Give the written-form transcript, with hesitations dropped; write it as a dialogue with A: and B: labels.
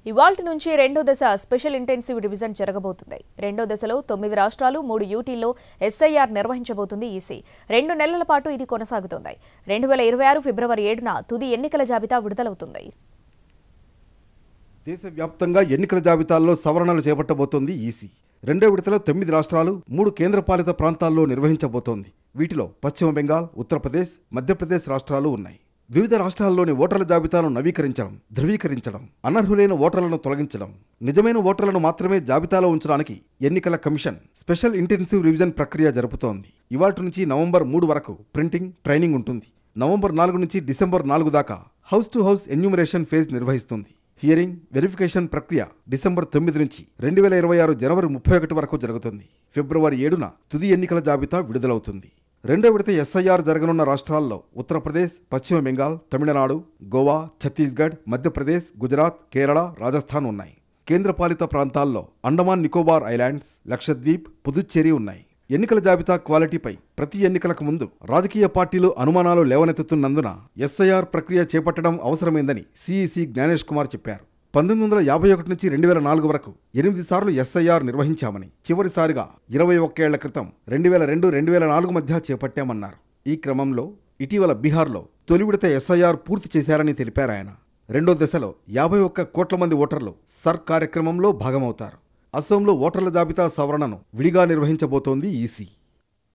A: ఇవాల్టి నుంచి రెండో దశ స్పెషల్ ఇంటెన్సివ్ రివిజన్ జరగబోతుంది. రెండో దశలో 9 రాష్ట్రాలు 3 యూటీల్లో ఎస్ఐఆర్ నిర్వహించబోతుంది ఈసీ. 2 నెలల పాటు ఇది కొనసాగుతుంది. 2026 ఫిబ్రవరి 7న తుది ఎన్నికల జాబితా విడుదలవుతుంది.
B: దేశవ్యాప్తంగా ఎన్నికల జాబితాల్లో సవరణలు చేపట్టబోతోంది ఈసీ. రెండో విడతలో 9 రాష్ట్రాలు 3 కేంద్రపాలిత ప్రాంతాల్లో నిర్వహించబోతోంది. వీటిలో పశ్చిమ బెంగాల్, ఉత్తరప్రదేశ్, మధ్యప్రదేశ్ రాష్ట్రాలు ఉన్నాయి. వివిధ రాష్ట్రాల్లోని ఓటర్ల జాబితాను నవీకరించడం, ధృవీకరించడం, అనర్హులైన ఓటర్లను తొలగించడం, నిజమైన ఓటర్లను మాత్రమే జాబితాలో ఉంచడానికి ఎన్నికల కమిషన్ స్పెషల్ ఇంటెన్సివ్ రివిజన్ ప్రక్రియ జరుపుతోంది. ఇవాల్టి నుంచి నవంబర్ 3 వరకు ప్రింటింగ్, ట్రైనింగ్ ఉంటుంది. నవంబర్ 4 నుంచి డిసెంబర్ 4 దాకా house to house enumeration phase నిర్వహిస్తుంది. హియరింగ్, వెరిఫికేషన్ ప్రక్రియ డిసెంబర్ 9 నుంచి 2026 జనవరి 31 వరకు జరుగుతుంది. ఫిబ్రవరి 7న తుది ఎన్నికల జాబితా విడుదలవుతుంది. రెండో విడత ఎస్ఐఆర్ జరగనున్న రాష్ట్రాల్లో ఉత్తరప్రదేశ్, పశ్చిమ బెంగాల్, తమిళనాడు, గోవా, ఛత్తీస్గఢ్, మధ్యప్రదేశ్, గుజరాత్, కేరళ, రాజస్థాన్ ఉన్నాయి. కేంద్రపాలిత ప్రాంతాల్లో అండమాన్ నికోబార్ ఐలాండ్స్, లక్షద్వీప్, పుదుచ్చేరి ఉన్నాయి. ఎన్నికల జాబితా క్వాలిటీపై ప్రతి ఎన్నికలకు ముందు రాజకీయ పార్టీలు అనుమానాలు లేవనెత్తుతున్నందున ఎస్ఐఆర్ ప్రక్రియ చేపట్టడం అవసరమైందని సిఈసి జ్ఞానేష్ కుమార్ చెప్పారు. 1951 నుంచి 2004 వరకు 8 సార్లు ఎస్ఐఆర్ నిర్వహించామని, చివరిసారిగా 21 ఏళ్ల క్రితం 2002-2004 మధ్య చేపట్టామన్నారు. ఈ క్రమంలో ఇటీవల బీహార్లో తొలి విడత ఎస్ఐఆర్ పూర్తి చేశారని తెలిపారు ఆయన. రెండో దశలో 51 కోట్ల మంది ఓటర్లు సర్ కార్యక్రమంలో భాగమవుతారు. అసోంలో ఓటర్ల జాబితా సవరణను విడిగా నిర్వహించబోతోంది ఈసీ.